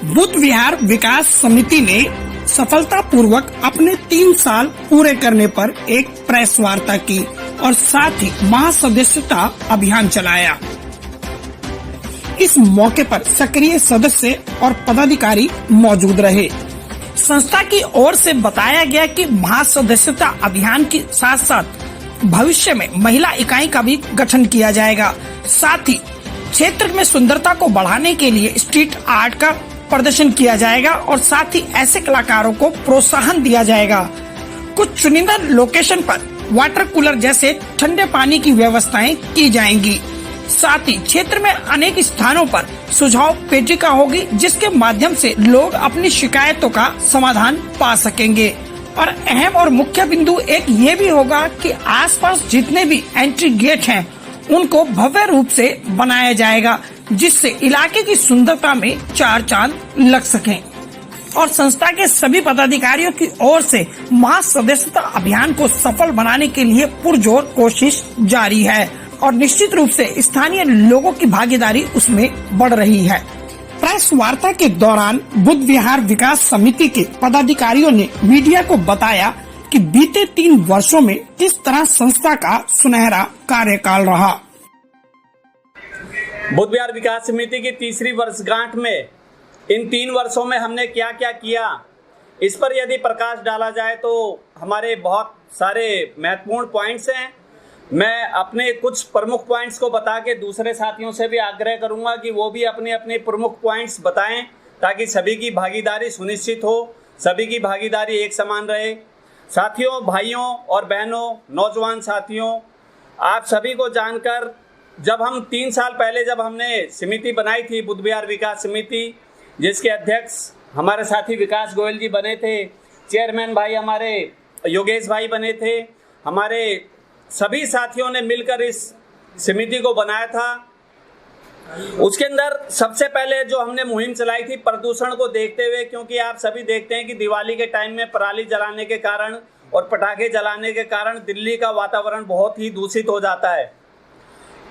बुद्ध विहार विकास समिति ने सफलतापूर्वक अपने 3 साल पूरे करने पर एक प्रेस वार्ता की और साथ ही महासदस्यता अभियान चलाया। इस मौके पर सक्रिय सदस्य और पदाधिकारी मौजूद रहे। संस्था की ओर से बताया गया कि महासदस्यता अभियान के साथ साथ भविष्य में महिला इकाई का भी गठन किया जाएगा। साथ ही क्षेत्र में सुंदरता को बढ़ाने के लिए स्ट्रीट आर्ट का प्रदर्शन किया जाएगा और साथ ही ऐसे कलाकारों को प्रोत्साहन दिया जाएगा। कुछ चुनिंदा लोकेशन पर वाटर कूलर जैसे ठंडे पानी की व्यवस्थाएं की जाएंगी। साथ ही क्षेत्र में अनेक स्थानों पर सुझाव पेटिका होगी, जिसके माध्यम से लोग अपनी शिकायतों का समाधान पा सकेंगे। और अहम और मुख्य बिंदु एक ये भी होगा कि आसपास जितने भी एंट्री गेट हैं उनको भव्य रूप से बनाया जाएगा, जिससे इलाके की सुंदरता में 4 चांद लग सकें। और संस्था के सभी पदाधिकारियों की ओर से महासदस्यता अभियान को सफल बनाने के लिए पुरजोर कोशिश जारी है और निश्चित रूप से स्थानीय लोगों की भागीदारी उसमें बढ़ रही है। प्रेस वार्ता के दौरान बुद्ध विहार विकास समिति के पदाधिकारियों ने मीडिया को बताया कि बीते 3 वर्षों में किस तरह संस्था का सुनहरा कार्यकाल रहा। बुद्ध विहार विकास समिति की 3री वर्षगांठ में इन 3 वर्षों में हमने क्या क्या किया, इस पर यदि प्रकाश डाला जाए तो हमारे बहुत सारे महत्वपूर्ण पॉइंट्स हैं। मैं अपने कुछ प्रमुख पॉइंट्स को बता के दूसरे साथियों से भी आग्रह करूंगा कि वो भी अपने अपने प्रमुख पॉइंट्स बताएं, ताकि सभी की भागीदारी सुनिश्चित हो, सभी की भागीदारी एक समान रहे। साथियों, भाइयों और बहनों, नौजवान साथियों, आप सभी को जानकर जब हम 3 साल पहले जब हमने समिति बनाई थी बुद्ध विहार विकास समिति, जिसके अध्यक्ष हमारे साथी विकास गोयल जी बने थे, चेयरमैन भाई हमारे योगेश भाई बने थे, हमारे सभी साथियों ने मिलकर इस समिति को बनाया था। उसके अंदर सबसे पहले जो हमने मुहिम चलाई थी प्रदूषण को देखते हुए, क्योंकि आप सभी देखते हैं कि दिवाली के टाइम में पराली जलाने के कारण और पटाखे जलाने के कारण दिल्ली का वातावरण बहुत ही दूषित हो जाता है।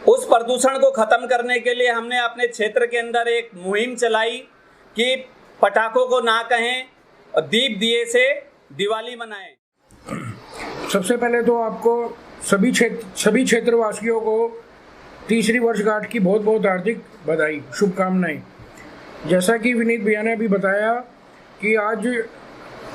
उस प्रदूषण को खत्म करने के लिए हमने अपने क्षेत्र के अंदर एक मुहिम चलाई कि पटाखों को ना कहें और दीप दिए से दिवाली मनाएं। सबसे पहले तो आपको सभी क्षेत्रवासियों को 3री वर्षगांठ की बहुत बहुत हार्दिक बधाई, शुभकामनाएं। जैसा कि विनीत भैया ने अभी बताया कि आज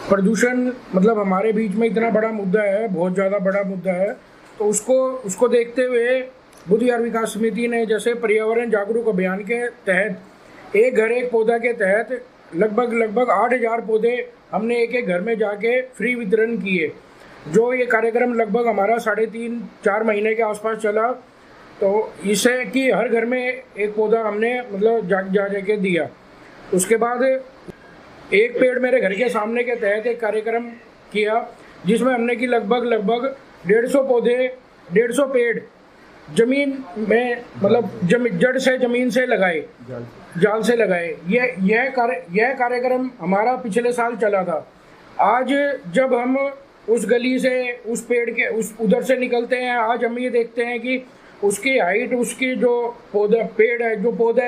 प्रदूषण मतलब हमारे बीच में इतना बड़ा मुद्दा है, बहुत ज़्यादा बड़ा मुद्दा है, तो उसको देखते हुए बुद्ध विहार विकास समिति ने जैसे पर्यावरण जागरूक अभियान के तहत एक घर एक पौधा के तहत लगभग 8000 पौधे हमने एक घर में जाके फ्री वितरण किए। जो ये कार्यक्रम लगभग हमारा 3.5-4 महीने के आसपास चला, तो इससे कि हर घर में एक पौधा हमने मतलब जाके दिया। उसके बाद एक पेड़ मेरे घर के सामने के तहत एक कार्यक्रम किया, जिसमें हमने की लगभग 150 पौधे, 150 पेड़ जमीन में मतलब जड़ से जमीन से लगाए, जाल से लगाए। यह कार्यक्रम हमारा पिछले साल चला था। आज जब हम उस गली से उस पेड़ के उधर से निकलते हैं, आज हम ये देखते हैं कि उसकी हाइट, उसकी जो पौधा है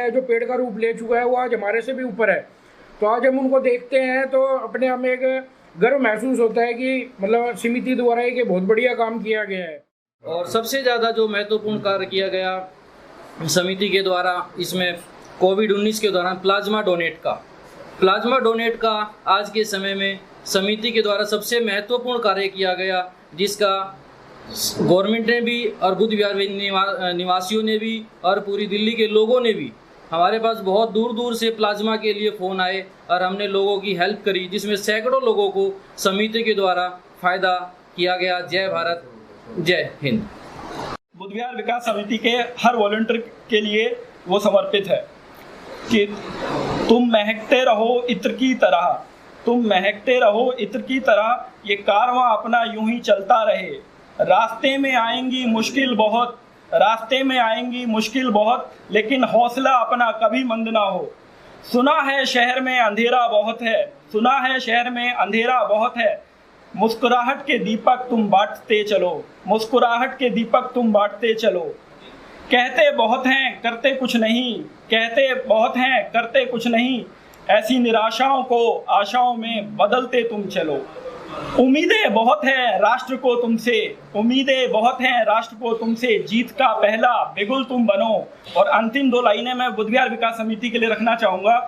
जो पेड़ का रूप ले चुका है, वो आज हमारे से भी ऊपर है। तो आज हम उनको देखते हैं तो अपने हम एक गर्व महसूस होता है कि मतलब समिति द्वारा एक बहुत बढ़िया काम किया गया है। और सबसे ज़्यादा जो महत्वपूर्ण कार्य किया गया समिति के द्वारा, इसमें कोविड-19 के दौरान प्लाज्मा डोनेट का आज के समय में समिति के द्वारा सबसे महत्वपूर्ण कार्य किया गया, जिसका गवर्नमेंट ने भी और बुद्ध विहार निवासियों ने भी और पूरी दिल्ली के लोगों ने भी, हमारे पास बहुत दूर दूर से प्लाज्मा के लिए फ़ोन आए और हमने लोगों की हेल्प करी, जिसमें सैकड़ों लोगों को समिति के द्वारा फ़ायदा किया गया। जय भारत, जय हिंद। बुद्ध विहार विकास समिति के हर वॉलंटियर के लिए वो समर्पित है कि तुम महकते रहो इत्र की तरह, ये कारवां अपना यूं ही चलता रहे। रास्ते में आएंगी मुश्किल बहुत, लेकिन हौसला अपना कभी मंद ना हो। सुना है शहर में अंधेरा बहुत है, मुस्कुराहट के दीपक तुम बांटते चलो। कहते बहुत हैं करते कुछ नहीं, कहते बहुत हैं करते कुछ नहीं, ऐसी निराशाओं को आशाओं में बदलते तुम चलो। उम्मीदें बहुत हैं राष्ट्र को तुमसे, उम्मीदें बहुत हैं राष्ट्र को तुमसे, जीत का पहला बिगुल तुम बनो। और अंतिम 2 लाइनें मैं बुद्ध विहार विकास समिति के लिए रखना चाहूँगा।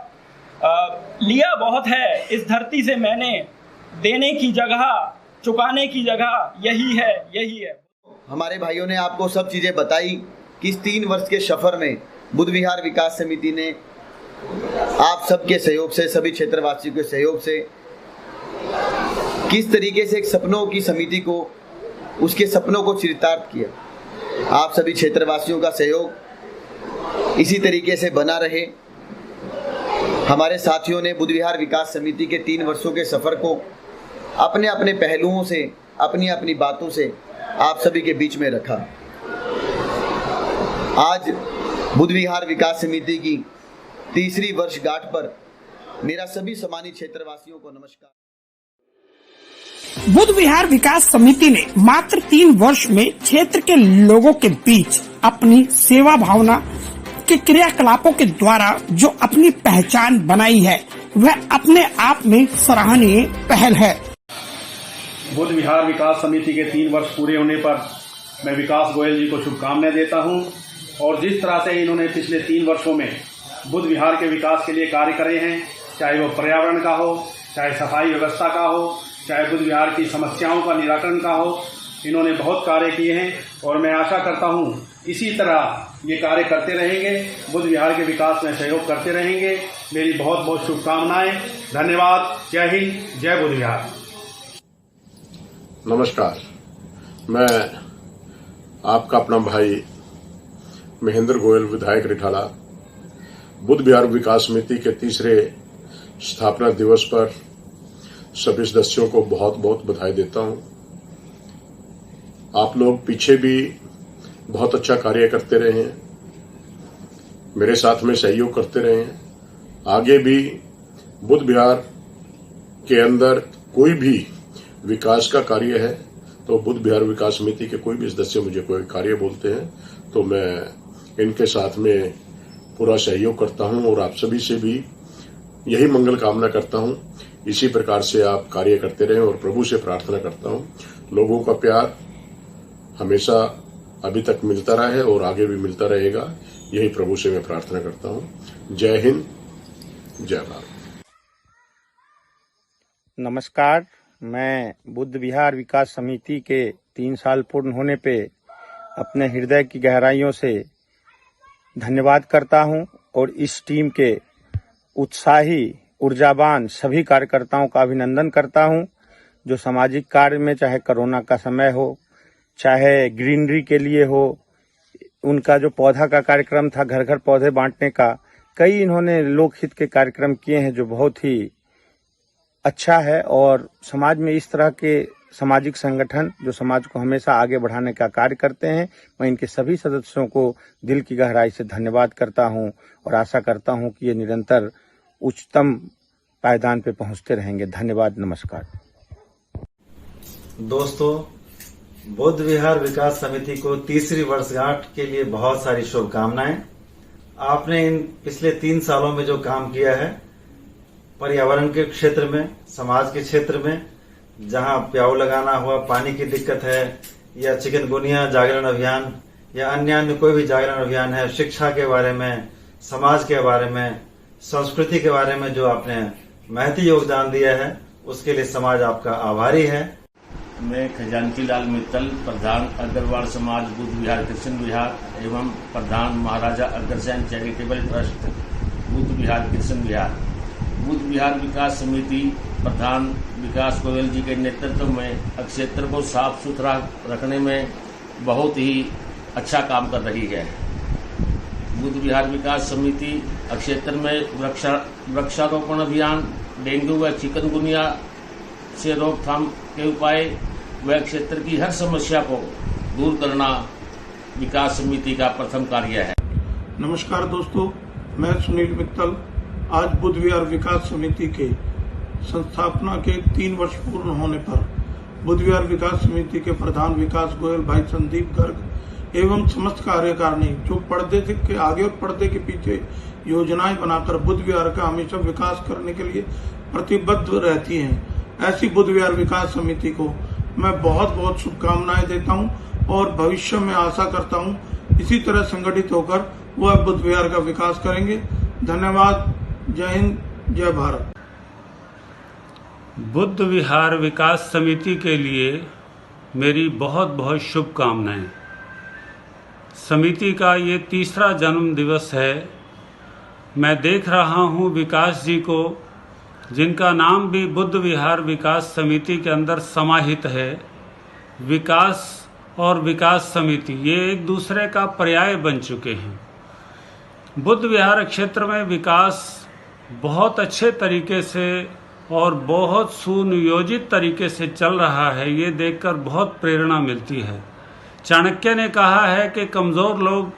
लिया बहुत है इस धरती से मैंने, देने की जगह चुकाने की जगह यही है, यही है। हमारे भाइयों ने आपको सब चीज़ें बताई कि इस 3 वर्ष के सफ़र में बुद्ध विहार विकास समिति ने आप सबके सहयोग से, सभी क्षेत्रवासियों के सहयोग से किस तरीके से एक सपनों की समिति को, उसके सपनों को चरितार्थ किया। आप सभी क्षेत्रवासियों का सहयोग इसी तरीके से बना रहे। हमारे साथियों ने बुद्ध विहार विकास समिति के 3 वर्षों के सफ़र को अपने अपने पहलुओं से, अपनी अपनी बातों से आप सभी के बीच में रखा। आज बुद्ध विहार विकास समिति की 3री वर्षगांठ पर मेरा सभी सम्मानित क्षेत्रवासियों को नमस्कार। बुद्ध विहार विकास समिति ने मात्र 3 वर्ष में क्षेत्र के लोगों के बीच अपनी सेवा भावना के क्रियाकलापों के द्वारा जो अपनी पहचान बनाई है, वह अपने आप में सराहनीय पहल है। बुद्ध विहार विकास समिति के 3 वर्ष पूरे होने पर मैं विकास गोयल जी को शुभकामनाएं देता हूं। और जिस तरह से इन्होंने पिछले 3 वर्षों में बुद्ध विहार के विकास के लिए कार्य करे हैं, चाहे वो पर्यावरण का हो, चाहे सफाई व्यवस्था का हो, चाहे बुद्ध विहार की समस्याओं का निराकरण का हो, इन्होंने बहुत कार्य किए हैं। और मैं आशा करता हूं इसी तरह ये कार्य करते रहेंगे, बुद्ध विहार के विकास में सहयोग करते रहेंगे। मेरी बहुत बहुत शुभकामनाएं। धन्यवाद। जय हिंद, जय बुद्ध विहार। नमस्कार, मैं आपका अपना भाई महेंद्र गोयल, विधायक रिठाला, बुद्ध विहार विकास समिति के 3रे स्थापना दिवस पर सभी सदस्यों को बहुत बहुत बधाई देता हूं। आप लोग पीछे भी बहुत अच्छा कार्य करते रहे हैं, मेरे साथ में सहयोग करते रहे हैं। आगे भी बुद्ध विहार के अंदर कोई भी विकास का कार्य है तो बुद्ध विहार विकास समिति के कोई भी सदस्य मुझे कोई कार्य बोलते हैं तो मैं इनके साथ में पूरा सहयोग करता हूं। और आप सभी से भी यही मंगल कामना करता हूं, इसी प्रकार से आप कार्य करते रहें। और प्रभु से प्रार्थना करता हूं लोगों का प्यार हमेशा अभी तक मिलता रहा है और आगे भी मिलता रहेगा, यही प्रभु से मैं प्रार्थना करता हूं। जय हिंद, जय भारत। नमस्कार, मैं बुद्ध विहार विकास समिति के 3 साल पूर्ण होने पे अपने हृदय की गहराइयों से धन्यवाद करता हूं और इस टीम के उत्साही, ऊर्जावान सभी कार्यकर्ताओं का अभिनंदन करता हूं जो सामाजिक कार्य में, चाहे कोरोना का समय हो, चाहे ग्रीनरी के लिए हो, उनका जो पौधा का कार्यक्रम था, घर घर पौधे बांटने का, कई इन्होंने लोकहित के कार्यक्रम किए हैं जो बहुत ही अच्छा है। और समाज में इस तरह के सामाजिक संगठन जो समाज को हमेशा आगे बढ़ाने का कार्य करते हैं, मैं इनके सभी सदस्यों को दिल की गहराई से धन्यवाद करता हूं और आशा करता हूं कि ये निरंतर उच्चतम पायदान पे पहुंचते रहेंगे। धन्यवाद, नमस्कार। दोस्तों, बुद्ध विहार विकास समिति को 3री वर्षगांठ के लिए बहुत सारी शुभकामनाएं। आपने इन पिछले 3 सालों में जो काम किया है, पर्यावरण के क्षेत्र में, समाज के क्षेत्र में, जहां प्याऊ लगाना हुआ, पानी की दिक्कत है, या चिकनगुनिया जागरण अभियान या अन्य कोई भी जागरण अभियान है, शिक्षा के बारे में, समाज के बारे में, संस्कृति के बारे में जो आपने महती योगदान दिया है, उसके लिए समाज आपका आभारी है। मैं खजानची लाल मित्तल, प्रधान अग्रवाल समाज बुद्ध विहार कृष्ण विहार एवं प्रधान महाराजा अग्रसेन चैरिटेबल ट्रस्ट बुद्ध विहार कृष्ण विहार, बुद्ध विहार विकास समिति प्रधान विकास गोयल जी के नेतृत्व में क्षेत्र को साफ सुथरा रखने में बहुत ही अच्छा काम कर रही है। बुद्ध विहार विकास समिति क्षेत्र में वृक्षारोपण अभियान, डेंगू व चिकनगुनिया से रोकथाम के उपाय व क्षेत्र की हर समस्या को दूर करना विकास समिति का प्रथम कार्य है। नमस्कार दोस्तों, मैं सुनील मित्तल। आज बुद्ध विहार विकास समिति के संस्थापना के 3 वर्ष पूर्ण होने पर बुद्ध विहार विकास समिति के प्रधान विकास गोयल भाई संदीप गर्ग एवं समस्त कार्यकारिणी जो पर्दे के आगे और पर्दे के पीछे योजनाएं बनाकर बुद्ध विहार का हमेशा विकास करने के लिए प्रतिबद्ध रहती हैं। ऐसी बुद्ध विहार विकास समिति को मैं बहुत बहुत शुभकामनाएं देता हूं और भविष्य में आशा करता हूं इसी तरह संगठित होकर वह बुद्ध विहार का विकास करेंगे। धन्यवाद। जय हिंद, जय भारत। बुद्ध विहार विकास समिति के लिए मेरी बहुत बहुत शुभकामनाएं। समिति का ये तीसरा जन्म दिवस है। मैं देख रहा हूँ विकास जी को, जिनका नाम भी बुद्ध विहार विकास समिति के अंदर समाहित है। विकास और विकास समिति ये एक दूसरे का पर्याय बन चुके हैं। बुद्ध विहार क्षेत्र में विकास बहुत अच्छे तरीके से और बहुत सुनियोजित तरीके से चल रहा है। ये देखकर बहुत प्रेरणा मिलती है। चाणक्य ने कहा है कि कमज़ोर लोग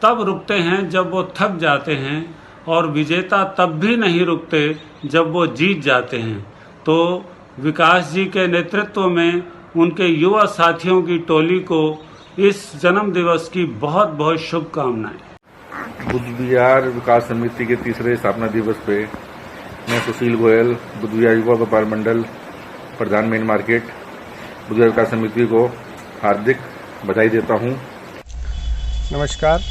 तब रुकते हैं जब वो थक जाते हैं और विजेता तब भी नहीं रुकते जब वो जीत जाते हैं। तो विकास जी के नेतृत्व में उनके युवा साथियों की टोली को इस जन्म दिवस की बहुत बहुत शुभकामनाएं। बुद्ध विहार विकास समिति के तीसरे स्थापना दिवस पे मैं सुशील गोयल, बुद्ध विहार युवा व्यापार मंडल प्रधान मेन मार्केट, बुद्ध विहार विकास समिति को हार्दिक बधाई देता हूं। नमस्कार,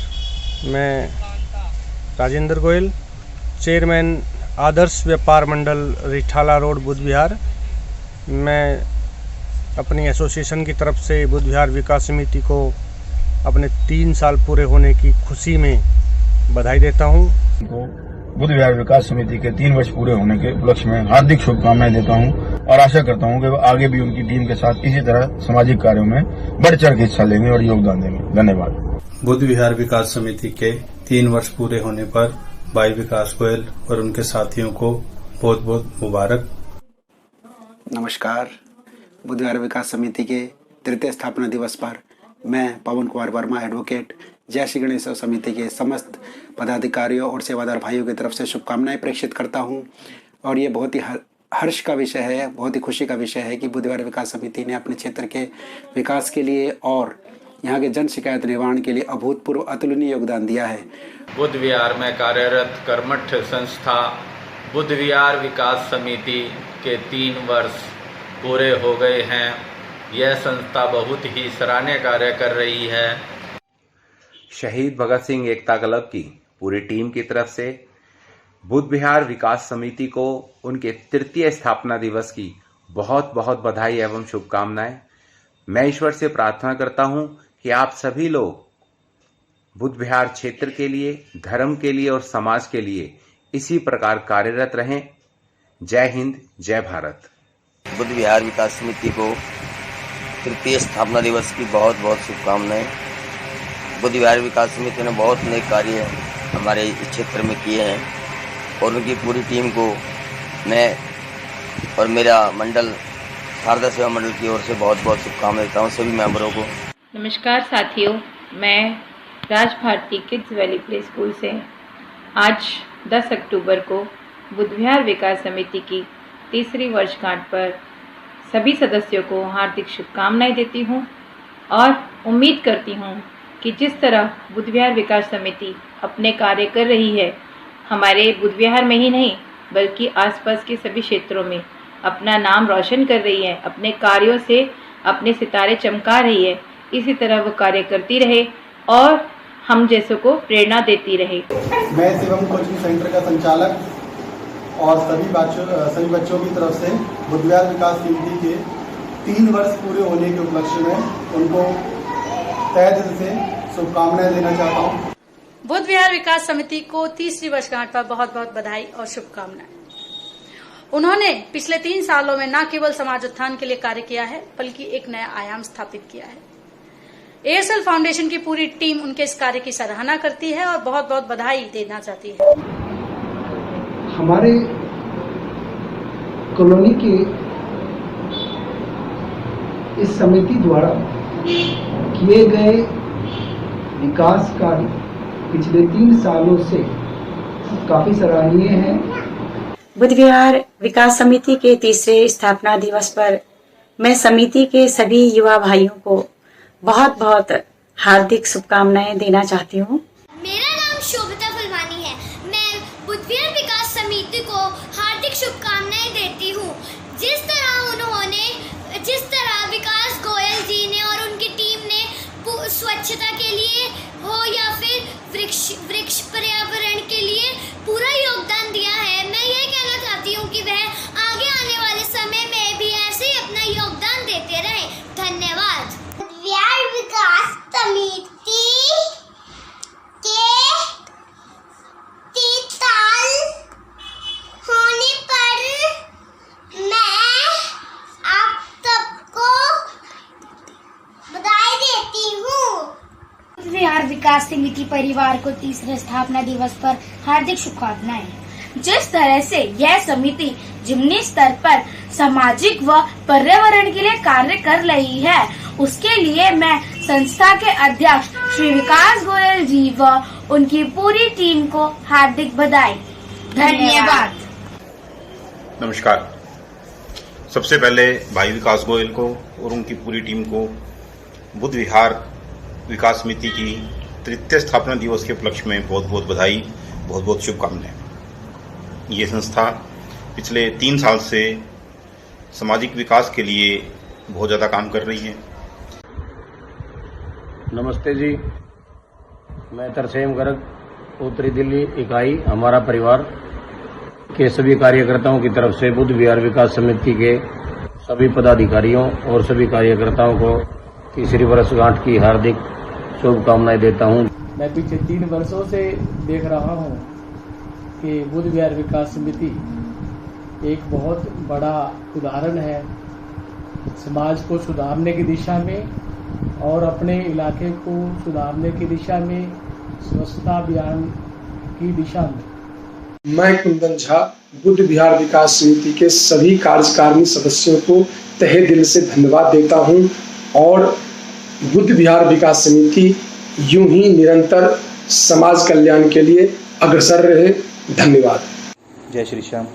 मैं राजेंद्र गोयल, चेयरमैन आदर्श व्यापार मंडल रिठाला रोड बुद्ध विहार। मैं अपनी एसोसिएशन की तरफ से बुद्ध विहार विकास समिति को अपने 3 साल पूरे होने की खुशी में बधाई देता हूं। बुद्ध विहार विकास समिति के 3 वर्ष पूरे होने के उपलक्ष्य में हार्दिक शुभकामनाएं देता हूं और आशा करता हूं कि वो आगे भी उनकी टीम के साथ इसी तरह सामाजिक कार्यों में बढ़ चढ़ के हिस्सा लेंगे और योगदान देंगे। धन्यवाद। बुद्ध विहार विकास समिति के 3 वर्ष पूरे होने पर भाई विकास गोयल और उनके साथियों को बहुत बहुत मुबारक। नमस्कार, बुद्ध विहार विकास समिति के तृतीय स्थापना दिवस पर मैं पवन कुमार वर्मा एडवोकेट जय श्री गणेश समिति के समस्त पदाधिकारियों और सेवादार भाइयों की तरफ से शुभकामनाएं प्रेषित करता हूं। और ये बहुत ही हर्ष का विषय है, बहुत ही खुशी का विषय है कि बुद्ध विहार विकास समिति ने अपने क्षेत्र के विकास के लिए और यहाँ के जन शिकायत निवारण के लिए अभूतपूर्व अतुलनीय योगदान दिया है। बुद्ध विहार में कार्यरत कर्मठ संस्था बुद्ध विहार विकास समिति के 3 वर्ष पूरे हो गए हैं। यह संस्था बहुत ही सराहनीय कार्य कर रही है। शहीद भगत सिंह एकता क्लब की पूरी टीम की तरफ से बुद्ध विहार विकास समिति को उनके तृतीय स्थापना दिवस की बहुत बहुत बधाई एवं शुभकामनाएं। मैं ईश्वर से प्रार्थना करता हूं कि आप सभी लोग बुद्ध विहार क्षेत्र के लिए, धर्म के लिए और समाज के लिए इसी प्रकार कार्यरत रहें। जय हिंद, जय भारत। बुद्ध विहार विकास समिति को तृतीय स्थापना दिवस की बहुत बहुत शुभकामनाएं। बुद्ध विहार विकास समिति ने बहुत नए कार्य हमारे इस क्षेत्र में किए हैं और उनकी पूरी टीम को मैं और मेरा मंडल शारदा सेवा मंडल की ओर से बहुत बहुत शुभकामनाएं देता हूँ सभी मेंबरों को। नमस्कार साथियों, मैं Raj Bharti Kids Valley Play School से आज 10 अक्टूबर को बुद्ध विहार विकास समिति की तीसरी वर्षगांठ पर सभी सदस्यों को हार्दिक शुभकामनाएं देती हूं और उम्मीद करती हूं कि जिस तरह बुद्ध विहार विकास समिति अपने कार्य कर रही है, हमारे बुद्ध विहार में ही नहीं बल्कि आसपास के सभी क्षेत्रों में अपना नाम रोशन कर रही है, अपने कार्यों से अपने सितारे चमका रही है, इसी तरह वो कार्य करती रहे और हम जैसों को प्रेरणा देती रहे। मैं शिवम कोचिंग सेंटर का संचालक और सभी बच्चों की तरफ से बुद्ध विहार विकास समिति के 3 वर्ष पूरे होने के उपलक्ष्य में उनको तहे दिल से शुभकामनाएं देना चाहता हूँ। बुद्ध विहार विकास समिति को तीसरी वर्षगांठ पर बहुत बहुत बधाई और शुभकामनाएं। उन्होंने पिछले 3 सालों में न केवल समाज उत्थान के लिए कार्य किया है बल्कि एक नया आयाम स्थापित किया है। एयरसेल फाउंडेशन की पूरी टीम उनके इस कार्य की सराहना करती है और बहुत बहुत बधाई देना चाहती है। हमारे कॉलोनी के इस समिति द्वारा किए गए विकास कार्य पिछले 3 सालों से काफी सराहनीय हैं। बुद्ध विहार विकास समिति के तीसरे स्थापना दिवस पर मैं समिति के सभी युवा भाइयों को बहुत बहुत हार्दिक शुभकामनाएं देना चाहती हूँ। मेरा नाम शोभिता फुलवानी है। मैं बुद्ध विहार विकास समिति को हार्दिक शुभकामनाएं देती हूँ। जिस तरह विकास गोयल जी ने और उनकी टीम ने स्वच्छता के लिए हो या फिर वृक्ष पर्यावरण के लिए पूरा योगदान दिया है, मैं ये कहना चाहती हूँ कि वह आगे आने वाले समय में भी ऐसे ही अपना योगदान देते रहे। धन्यवाद। विहार विकास समिति के 3 साल होने पर मैं आप सबको बधाई देती हूँ। विहार विकास समिति परिवार को तीसरे स्थापना दिवस पर हार्दिक शुभकामनाएं। जिस तरह से यह समिति जिम्नी स्तर पर सामाजिक व पर्यावरण के लिए कार्य कर रही है, उसके लिए मैं संस्था के अध्यक्ष श्री विकास गोयल जी व उनकी पूरी टीम को हार्दिक बधाई। धन्यवाद। नमस्कार। सबसे पहले भाई विकास गोयल को और उनकी पूरी टीम को बुद्ध विहार विकास समिति की तृतीय स्थापना दिवस के उपलक्ष्य में बहुत बहुत बधाई, बहुत बहुत शुभकामनाएं। ये संस्था पिछले 3 साल से सामाजिक विकास के लिए बहुत ज़्यादा काम कर रही है। नमस्ते जी, मैं तरसेम गर्ग, उत्तरी दिल्ली इकाई हमारा परिवार के सभी कार्यकर्ताओं की तरफ से बुद्ध विहार विकास समिति के सभी पदाधिकारियों और सभी कार्यकर्ताओं को तीसरी वर्षगांठ की हार्दिक शुभकामनाएं देता हूं। मैं पिछले 3 वर्षों से देख रहा हूं कि बुद्ध विहार विकास समिति एक बहुत बड़ा उदाहरण है समाज को सुधारने की दिशा में और अपने इलाके को सुधारने की दिशा में, स्वच्छता अभियान की दिशा में। मैं कुंदन झा बुद्ध विहार विकास समिति के सभी कार्यकारिणी सदस्यों को तहे दिल से धन्यवाद देता हूं और बुद्ध विहार विकास समिति यूं ही निरंतर समाज कल्याण के लिए अग्रसर रहे। धन्यवाद। जय श्री श्याम।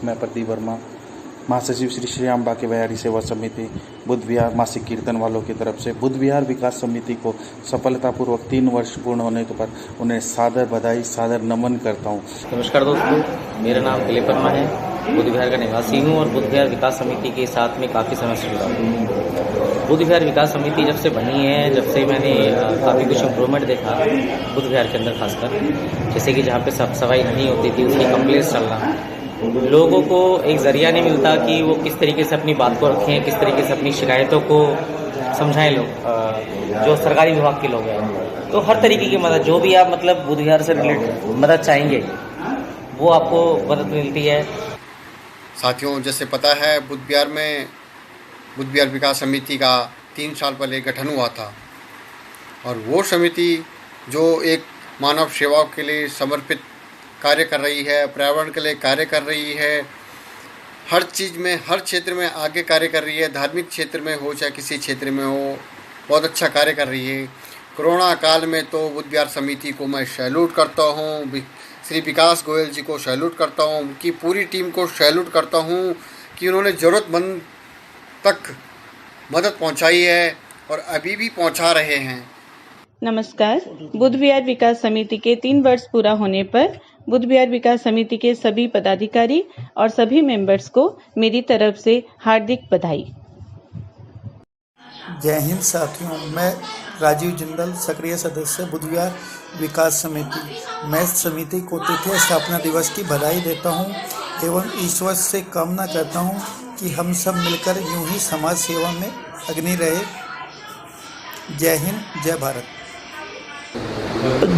मैं प्रदीप वर्मा, महासचिव श्री श्याम बाके बयारी सेवा समिति बुद्ध विहार मासिक कीर्तन वालों की तरफ से बुद्ध विहार विकास समिति को सफलतापूर्वक 3 वर्ष पूर्ण होने के पर उन्हें सादर बधाई, सादर नमन करता हूँ। नमस्कार दोस्तों, मेरा नाम दिलीप वर्मा है, बुद्ध विहार का निवासी हूँ और बुद्ध विहार विकास समिति के साथ में काफ़ी समय से जुड़ा हूँ। बुद्ध विहार विकास समिति जब से बनी है, जब से मैंने काफ़ी कुछ इम्प्रूवमेंट देखा बुद्ध विहार के अंदर, खासकर जैसे कि जहाँ पे साफ सफाई नहीं होती थी उसकी कंप्लेंट्स चलना, लोगों को एक जरिया नहीं मिलता कि वो किस तरीके से अपनी बात को रखें, किस तरीके से अपनी शिकायतों को समझाएं। लोग जो सरकारी विभाग के लोग हैं, तो हर तरीके की मदद, जो भी आप मतलब बुद्ध विहार से रिलेटेड मदद चाहेंगे वो आपको मदद मिलती है। साथियों, जैसे पता है बुद्ध विहार में बुद्ध विहार विकास समिति का 3 साल पहले गठन हुआ था और वो समिति जो एक मानव सेवा के लिए समर्पित कार्य कर रही है, पर्यावरण के लिए कार्य कर रही है, हर चीज़ में, हर क्षेत्र में आगे कार्य कर रही है, धार्मिक क्षेत्र में हो चाहे किसी क्षेत्र में हो, बहुत अच्छा कार्य कर रही है। कोरोना काल में तो बुद्ध विहार समिति को मैं सैल्यूट करता हूँ, श्री विकास गोयल जी को सैल्यूट करता हूँ, उनकी पूरी टीम को सैल्यूट करता हूँ कि उन्होंने ज़रूरतमंद तक मदद पहुँचाई है और अभी भी पहुँचा रहे हैं। नमस्कार। बुद्ध विहार विकास समिति के 3 वर्ष पूरा होने पर बुद्ध विहार विकास समिति के सभी पदाधिकारी और सभी मेंबर्स को मेरी तरफ से हार्दिक बधाई। जय हिंद साथियों, मैं राजीव जिंदल, सक्रिय सदस्य बुद्ध विहार विकास समिति। मैं समिति को तृतीय स्थापना दिवस की बधाई देता हूं एवं ईश्वर से कामना करता हूं कि हम सब मिलकर यूं ही समाज सेवा में अग्नि रहे। जय हिंद, जय भारत।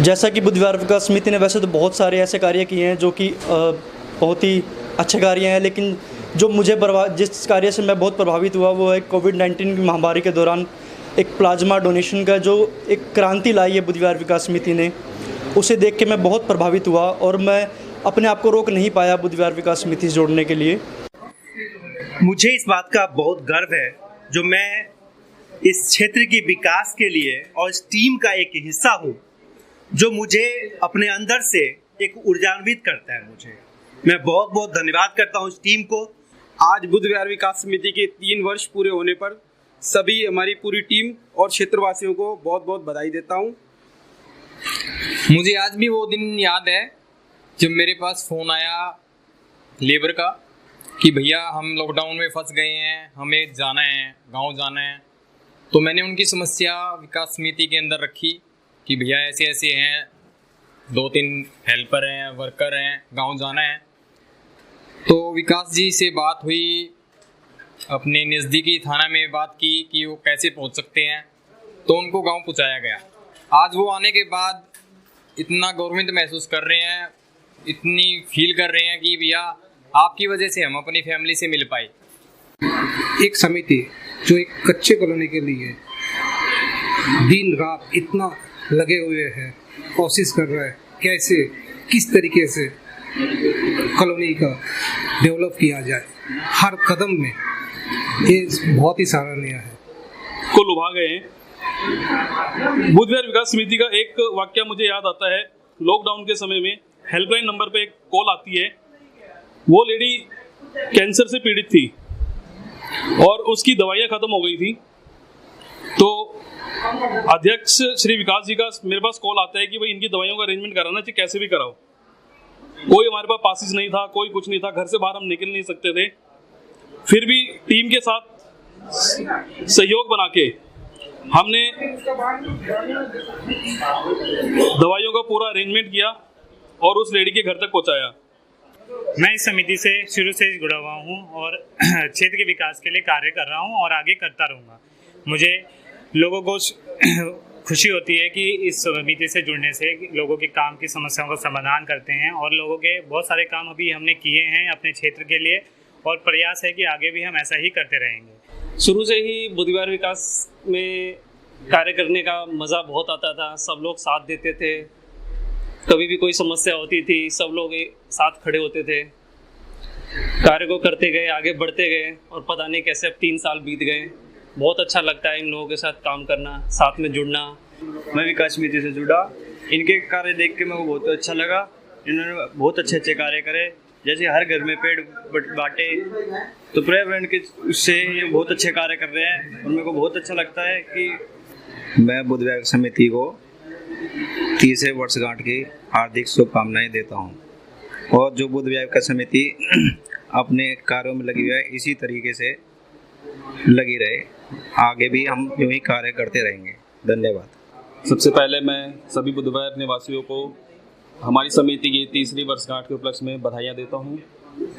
जैसा कि बुद्ध विहार विकास समिति ने वैसे तो बहुत सारे ऐसे कार्य किए हैं जो कि बहुत ही अच्छे कार्य हैं, लेकिन जो मुझे जिस कार्य से मैं बहुत प्रभावित हुआ वो है कोविड-19 की महामारी के दौरान एक प्लाज्मा डोनेशन का जो एक क्रांति लाई है बुद्ध विहार विकास समिति ने, उसे देख के मैं बहुत प्रभावित हुआ और मैं अपने आप को रोक नहीं पाया बुद्ध विहार विकास समिति से जोड़ने के लिए। मुझे इस बात का बहुत गर्व है जो मैं इस क्षेत्र के विकास के लिए और इस टीम का एक हिस्सा हूँ, जो मुझे अपने अंदर से एक ऊर्जान्वित करता है। मैं बहुत बहुत धन्यवाद करता हूँ इस टीम को। आज बुद्ध विहार विकास समिति के 3 वर्ष पूरे होने पर सभी हमारी पूरी टीम और क्षेत्रवासियों को बहुत बहुत बधाई देता हूँ। मुझे आज भी वो दिन याद है जब मेरे पास फ़ोन आया लेबर का कि भैया हम लॉकडाउन में फंस गए हैं, हमें जाना है, गांव जाना है। तो मैंने उनकी समस्या विकास समिति के अंदर रखी कि भैया ऐसे ऐसे हैं, 2-3 हेल्पर हैं, वर्कर हैं, गांव जाना है। तो विकास जी से बात हुई, अपने नज़दीकी थाना में बात की कि वो कैसे पहुंच सकते हैं, तो उनको गांव पहुंचाया गया। आज वो आने के बाद इतना गौरवान्वित महसूस कर रहे हैं, इतनी फील कर रहे हैं कि भैया आपकी वजह से हम अपनी फैमिली से मिल पाए। एक समिति जो एक कच्चे कॉलोनी के लिए दिन रात इतना लगे हुए हैं, कोशिश कर रहा है कैसे किस तरीके से कॉलोनी का डेवलप किया जाए, हर कदम में ये बहुत ही सराहनीय है। को लुभा गए हैं। बुद्ध विहार विकास समिति का एक वाक्य मुझे याद आता है। लॉकडाउन के समय में हेल्पलाइन नंबर पे एक कॉल आती है। वो लेडी कैंसर से पीड़ित थी और उसकी दवाइयाँ खत्म हो गई थी। तो अध्यक्ष श्री विकास जी का मेरे पास कॉल आता है कि भाई इनकी दवाइयों का अरेंजमेंट कराना चाहिए, कैसे भी कराओ। कोई हमारे पास पासिस नहीं था, कोई कुछ नहीं था, घर से बाहर हम निकल नहीं सकते थे। फिर भी टीम के साथ सहयोग बना के हमने दवाइयों का पूरा अरेंजमेंट किया और उस लेडी के घर तक पहुंचाया। मैं इस समिति से शुरू से जुड़ा हुआ हूं और क्षेत्र के विकास के लिए कार्य कर रहा हूं और आगे करता रहूंगा। मुझे लोगों को खुशी होती है कि इस समिति से जुड़ने से लोगों के काम की समस्याओं का समाधान करते हैं और लोगों के बहुत सारे काम अभी हमने किए हैं अपने क्षेत्र के लिए और प्रयास है कि आगे भी हम ऐसा ही करते रहेंगे। शुरू से ही बुद्ध विहार विकास में कार्य करने का मज़ा बहुत आता था। सब लोग साथ देते थे, कभी भी कोई समस्या होती थी सब लोग साथ खड़े होते थे। कार्य को करते गए, आगे बढ़ते गए और पता नहीं कैसे अब 3 साल बीत गए। बहुत अच्छा लगता है इन लोगों के साथ काम करना, साथ में जुड़ना। मैं विकास समिति से जुड़ा, इनके कार्य देख के मेरे को बहुत अच्छा लगा। इन्होंने बहुत अच्छे कार्य करे, जैसे हर घर में पेड़ बांटे, तो पर्यावरण के उससे ये बहुत अच्छे कार्य कर रहे हैं और मेरे को बहुत अच्छा लगता है कि मैं बुद्ध विहार समिति को 30वें वर्षगांठ की हार्दिक शुभकामनाएं देता हूं और जो बुद्ध विहार समिति अपने कार्यों में लगी हुई है इसी तरीके से लगी रहे, आगे भी हम यूं ही कार्य करते रहेंगे। धन्यवाद। सबसे पहले मैं सभी बुद्ध विहार निवासियों को हमारी समिति की 3री वर्षगांठ के उपलक्ष्य में बधाइयाँ देता हूँ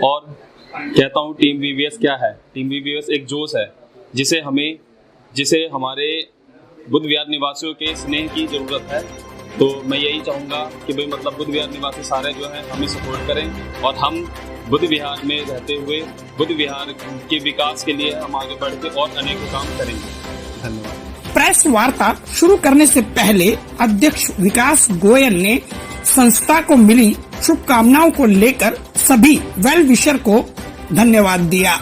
और कहता हूँ टीम वीवीएस क्या है। टीम वीवीएस एक जोश है जिसे हमारे बुद्ध विहार निवासियों के स्नेह की ज़रूरत है। तो मैं यही चाहूँगा कि भाई मतलब बुद्ध विहार निवासी सारे जो हैं हमें सपोर्ट करें और हम बुद्ध विहार में रहते हुए बुद्ध विहार के विकास के लिए हम आगे बढ़ के और अनेक काम करेंगे। धन्यवाद। प्रेस वार्ता शुरू करने से पहले अध्यक्ष विकास गोयल ने संस्था को मिली शुभकामनाओं को लेकर सभी वेल विशर को धन्यवाद दिया।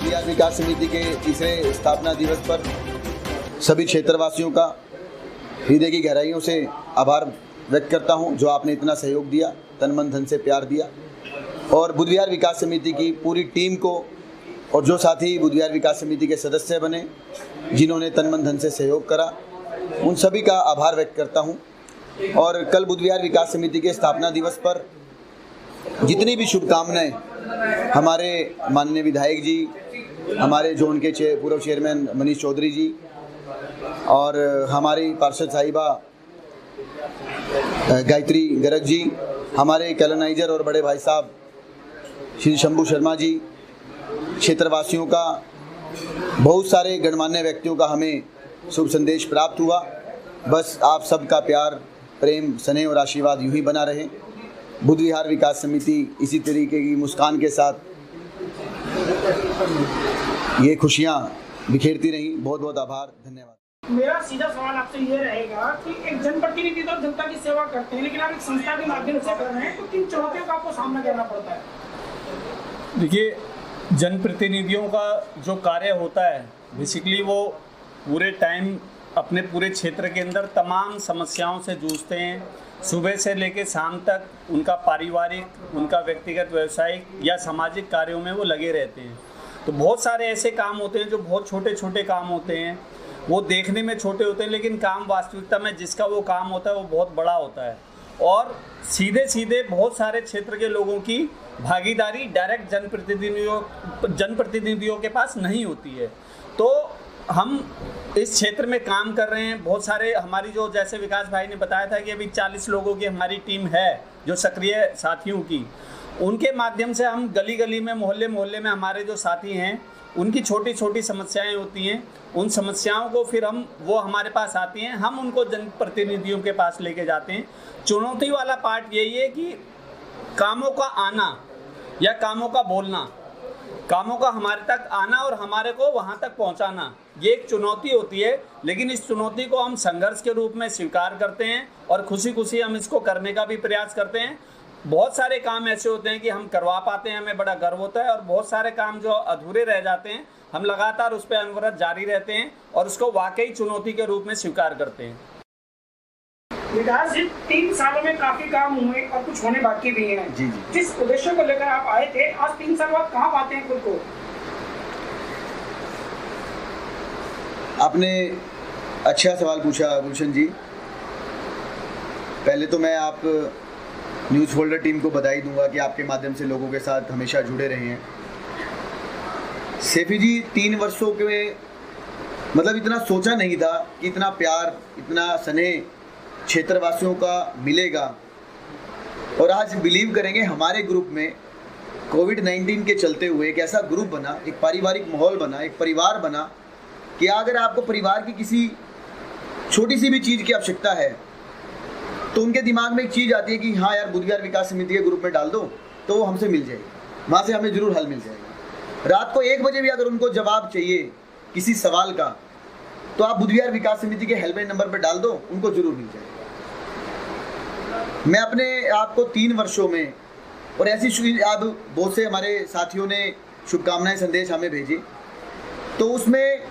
बिहार विकास समिति के 3रे स्थापना दिवस पर सभी क्षेत्रवासियों का हृदय की गहराइयों से आभार व्यक्त करता हूं, जो आपने इतना सहयोग दिया, तन मन धन से प्यार दिया। और बुद्ध विहार विकास समिति की पूरी टीम को और जो साथी बुद्ध विहार विकास समिति के सदस्य बने, जिन्होंने तन मन धन से सहयोग करा, उन सभी का आभार व्यक्त करता हूं। और कल बुद्ध विहार विकास समिति के स्थापना दिवस पर जितनी भी शुभकामनाएं हमारे माननीय विधायक जी, हमारे जोन के पूर्व चेयरमैन मनीष चौधरी जी और हमारी पार्षद साहिबा गायत्री गर्ग जी, हमारे कैलोनाइजर और बड़े भाई साहब श्री शंभू शर्मा जी, क्षेत्रवासियों का, बहुत सारे गणमान्य व्यक्तियों का हमें शुभ संदेश प्राप्त हुआ। बस आप सबका प्यार, प्रेम, स्नेह और आशीर्वाद यूं ही बना रहे। बुद्ध विहार विकास समिति इसी तरीके की मुस्कान के साथ ये खुशियां बिखेरती रही। बहुत बहुत आभार, धन्यवाद। मेरा सीधा सवाल आपसे ये रहेगा कि एक जनप्रतिनिधि तो जनता की सेवा करते हैं, लेकिन आप एक संस्था के माध्यम से कर रहे हैं, तो किन चुनौतियों का आपको सामना करना पड़ता है? देखिए, जनप्रतिनिधियों का जो कार्य होता है बेसिकली वो पूरे टाइम अपने पूरे क्षेत्र के अंदर तमाम समस्याओं से जूझते हैं। सुबह से लेकर शाम तक उनका पारिवारिक, उनका व्यक्तिगत, व्यवसायिक या सामाजिक कार्यों में वो लगे रहते हैं। तो बहुत सारे ऐसे काम होते हैं जो बहुत छोटे छोटे काम होते हैं, वो देखने में छोटे होते हैं लेकिन काम वास्तविकता में जिसका वो काम होता है वो बहुत बड़ा होता है। और सीधे सीधे बहुत सारे क्षेत्र के लोगों की भागीदारी डायरेक्ट जनप्रतिनिधियों के पास नहीं होती है। तो हम इस क्षेत्र में काम कर रहे हैं। बहुत सारे हमारी जो, जैसे विकास भाई ने बताया था कि अभी 40 लोगों की हमारी टीम है जो सक्रिय साथियों की, उनके माध्यम से हम गली गली में, मोहल्ले मोहल्ले में हमारे जो साथी हैं उनकी छोटी छोटी समस्याएं होती हैं, उन समस्याओं को फिर वो हमारे पास आती हैं, हम उनको जनप्रतिनिधियों के पास लेके जाते हैं। चुनौती वाला पार्ट यही है कि कामों का आना या कामों का बोलना, कामों का हमारे तक आना और हमारे को वहाँ तक पहुँचाना, ये एक चुनौती होती है। लेकिन इस चुनौती को हम संघर्ष के रूप में स्वीकार करते हैं और खुशी खुशी हम इसको करने का भी प्रयास करते हैं। बहुत सारे काम ऐसे होते हैं कि हम करवा पाते हैं, हमें बड़ा गर्व होता है, और बहुत सारे काम जो अधूरे रह जाते हैं हम लगातार उस पर अनवरत जारी रहते हैं और उसको वाकई चुनौती के रूप में स्वीकार करते हैं। विकास जी, 3 सालों में काफी काम हुए और कुछ होने बाकी भी हैं। जी जी। जिस उद्देश्य को लेकर आप आए थे, आज 3 साल बाद कहाँ पाते हैं खुद को? आपने अच्छा सवाल पूछा गुलशन जी। पहले तो मैं आप न्यूज़ फोल्डर टीम को बधाई दूंगा कि आपके माध्यम से लोगों के साथ हमेशा जुड़े रहे हैं। सैफी जी, 3 वर्षों के मतलब इतना सोचा नहीं था कि इतना प्यार, इतना स्नेह क्षेत्रवासियों का मिलेगा। और आज बिलीव करेंगे, हमारे ग्रुप में कोविड-19 के चलते हुए एक ऐसा ग्रुप बना, एक पारिवारिक माहौल बना, एक परिवार बना कि अगर आपको परिवार की किसी छोटी सी भी चीज़ की आवश्यकता है तो उनके दिमाग में एक चीज़ आती है कि हाँ यार, बुद्ध विहार विकास समिति के ग्रुप में डाल दो तो वो हमसे मिल जाएगी, वहाँ से हमें ज़रूर हल मिल जाएगा। रात को 1 बजे भी अगर उनको जवाब चाहिए किसी सवाल का तो आप बुद्ध विहार विकास समिति के हेल्पलाइन नंबर पर डाल दो, उनको ज़रूर मिल जाएगा। मैं अपने आपको 3 वर्षों में, और ऐसी अब बहुत से हमारे साथियों ने शुभकामनाएं संदेश हमें भेजे, तो उसमें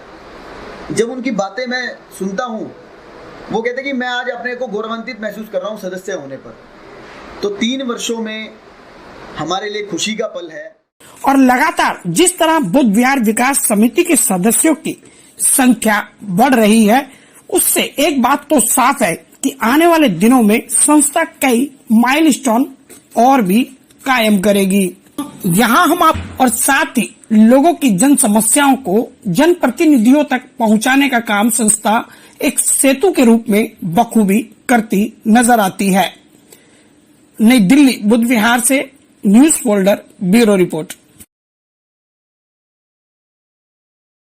जब उनकी बातें मैं सुनता हूँ, वो कहते कि मैं आज अपने को गौरवान्वित महसूस कर रहा हूँ सदस्य होने पर। तो 3 वर्षों में हमारे लिए खुशी का पल है। और लगातार जिस तरह बुद्ध विहार विकास समिति के सदस्यों की संख्या बढ़ रही है, उससे एक बात तो साफ है कि आने वाले दिनों में संस्था कई माइलस्टोन और भी कायम करेगी। यहाँ हम आप और साथ ही लोगों की जन समस्याओं को जनप्रतिनिधियों तक पहुँचाने का काम संस्था एक सेतु के रूप में बखूबी करती नजर आती है। नई दिल्ली बुद्ध विहार से न्यूज़ फोल्डर ब्यूरो रिपोर्ट।